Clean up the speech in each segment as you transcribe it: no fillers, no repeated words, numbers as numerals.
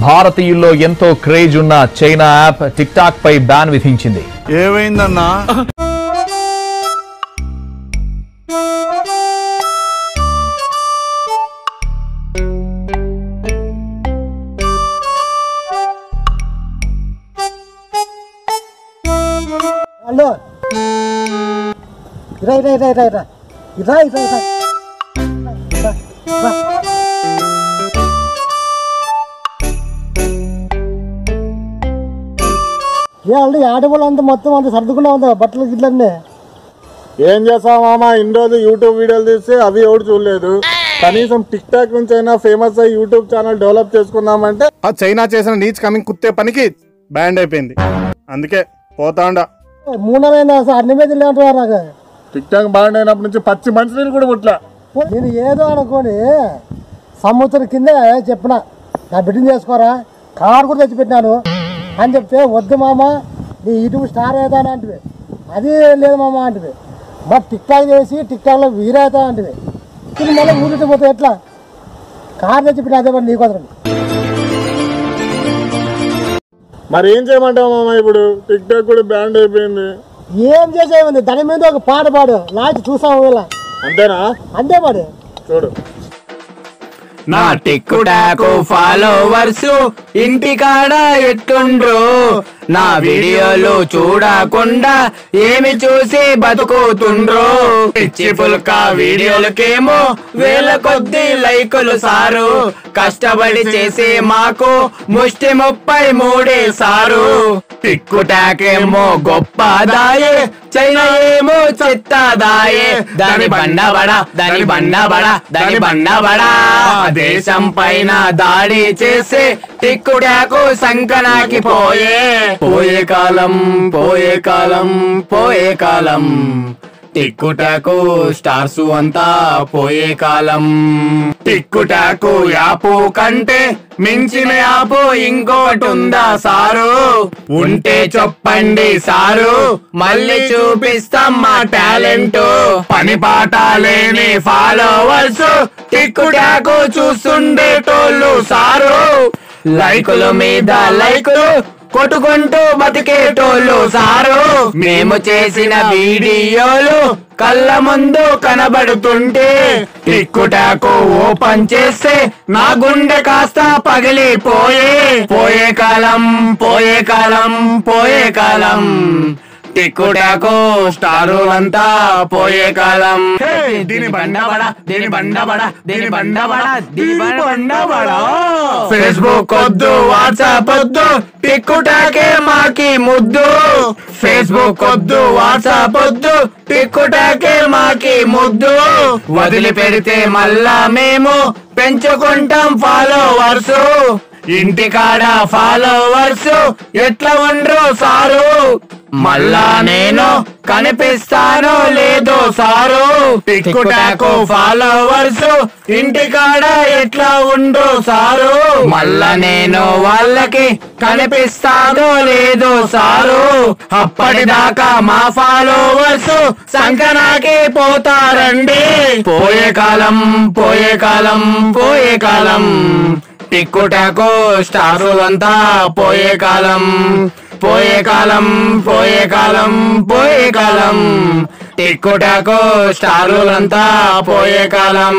భారతీయుల్లో ఎంతో క్రేజ్ ఉన్న China app tick talk పై ban విధించింది. ఏమైందన్నా? హలో రా రా రా రా రా రా రా రా ఏ ఆడవాళ్ళు అంతా మొత్తం అంత సర్దుకుండా ఉందా బట్టలు గిట్లన్నీ? ఏం చేస్తావు మామ, ఇన్ని రోజులు యూట్యూబ్ వీడియోలు తీస్తే అవి ఎవరు చూడలేదు. కనీసం టిక్ టాక్ నుంచి అయినా ఫేమస్ అయ్యి యూట్యూబ్ ఛానల్ డెవలప్ చేసుకుందామంటే ఆ చైనా చేసిన నీచ్ కమింగ్ కుత్తే పనికి బ్యాండ్ అయిపోయింది. అందుకే పోతాండా మూడమైందా అన్ని మీద లేదంటారు. నాకు టిక్ టాక్ బ్యాండ్ అయినప్పటి నుంచి పచ్చి మంచినీళ్ళు కూడా పుట్లా. నేను ఏదో అనుకోని సంవత్సరం కింద చెప్పిన నా బిడ్డను చేసుకోరా, కారు కూడా తెచ్చిపెట్టినాను అని చెప్తే వద్దు మామ నీ యూట్యూబ్ స్టార్ అవుతాను అంటివి. అది లేదు మామ అంటివి. మరి టిక్ టాక్ చేసి టిక్ టాక్లో వీరైతా అంటివి. ఇది మళ్ళీ ఊరికి పోతే ఎట్లా? కారు తెచ్చిపెట్టిన అదే మరి నీకోసం. మరి ఏం చేయమంటావు మామ, ఇప్పుడు టిక్ టాక్ కూడా బ్యాండ్ అయిపోయింది. ఏం చేసేది? దాని మీద ఒక పాట పాడు, లాస్ట్ చూసాము ఇలా. అంతేనా? అంతే పాడు. చూడు, నా టిక్ టాక్ ఫాలోవర్స్ ఇంటికాడ ఎట్టుండ్రు, నా వీడియోలు చూడకుండా ఏమి చూసి బతుకుతుండ్రు. పిచ్చి పుల్క వీడియోలకేమో వేల కొద్ది లైకులు సారు, కష్టపడి చేసే మాకు ముష్టి 33 సారు. టిక్ టాక్ ఏమో గొప్ప దాయే, చైనా ఏమో చెత్తదాయే. దాని బండబడా దాని బండబడా దాని బండబడా దేశం పైన దాడి చేసే టిక్ టాక్ సంకనాకి పోయే. పోయే కాలం పోయే కాలం పోయే కాలం, టిక్ టాక్ స్టార్స్ అంతా పోయే కాలం. టిక్ టాక్ యాప్ కంటే మించిన యాప్ ఇంకోటి ఉందా సారు? ఉంటే చెప్పండి సారు, మళ్ళీ చూపిస్తాం మా టాలెంట్. పని పాట లేని ఫాలోవర్స్ టిక్ టాక్ చూస్తుండేటోళ్ళు సారు, లైకుల మీద లైకులు కొట్టుకుంటూ బతికేటోళ్ళు సారు. మేము చేసిన వీడియోలు కళ్ళ ముందు కనబడుతుంటే టిక్ టాక్ ఓపెన్ చేస్తే నా గుండె కాస్త పగిలిపోయే. పోయే కాలం పోయే కాలం పోయే కాలం, టిక్ టాక్ స్టారులంతా పోయే కాలం. దీని బండబడా దీని బండబడా దీని బండబడా దీని బండబడా. ఫేస్బుక్ వద్దు వాట్సాప్ వద్దు, టిక్ టాకే మాకి ముద్దు. ఫేస్బుక్ వద్దు వాట్సాప్ వద్దు, టిక్ టాకే మాకి ముద్దు. వదిలి పెడితే మళ్ళా మేము పెంచుకుంటాం ఫాలోవర్స్. ఇంటికాడ ఫాలోవర్స్ ఎట్లా ఉండ్రు సారు, మళ్ళా నేను కనిపిస్తానో లేదో సారు. టిక్ టాక్ ఫాలోవర్స్ ఇంటికాడ ఎట్లా ఉండ్రు సారు, మళ్ళా నేను వాళ్ళకి కనిపిస్తానో లేదో సారు. అప్పటిదాకా మా ఫాలోవర్స్ సంకనాకి పోతారండి. పోయే కాలం పోయే కాలం పోయే కాలం, టిక్ టాక్ స్టారులంతా పోయే కాలం. పోయే కాలం పోయే కాలం పోయే కాలం, టిక్ టాక్ స్టారులంతా పోయే కాలం.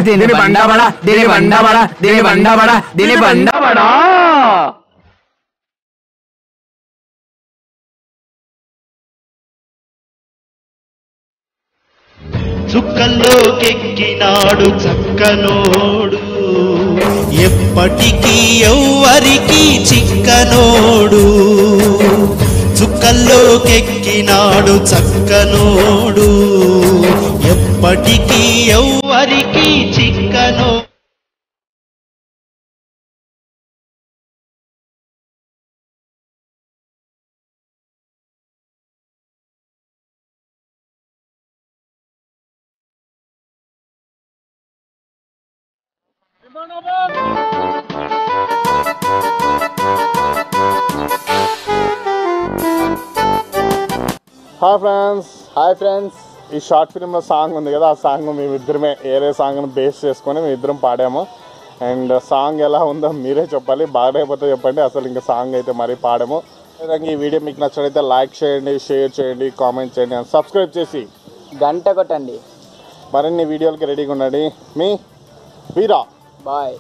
దీని బండబడా దీని బండబడా దీని బండబడా దీని బండబడా. చుక్కల్లోకెక్కినాడు చక్కనోడు, ఎప్పటికీ ఎవ్వరికి చిక్కనోడు. చుక్కల్లోకెక్కినాడు చక్కనోడు, ఎప్పటికీ ఎవ్వరికి చిక్కనోడు. హాయ్ ఫ్రెండ్స్, ఈ షార్ట్ ఫిల్మ్లో సాంగ్ ఉంది కదా, ఆ సాంగ్ మేమిద్దరమే ఏరే సాంగ్ను బేస్ చేసుకొని మేమిద్దరం పాడాము. అండ్ సాంగ్ ఎలా ఉందో మీరే చెప్పాలి, బాగాలేకపోతే చెప్పండి, అసలు ఇంకా సాంగ్ అయితే మరీ పాడము. ఈ వీడియో మీకు నచ్చినట్లయితే లైక్ చేయండి, షేర్ చేయండి, కామెంట్ చేయండి అండ్ సబ్స్క్రైబ్ చేసి గంట కొట్టండి. మరిన్ని వీడియోలకి రెడీగా ఉండండి. మీ వీరా. బాయ్.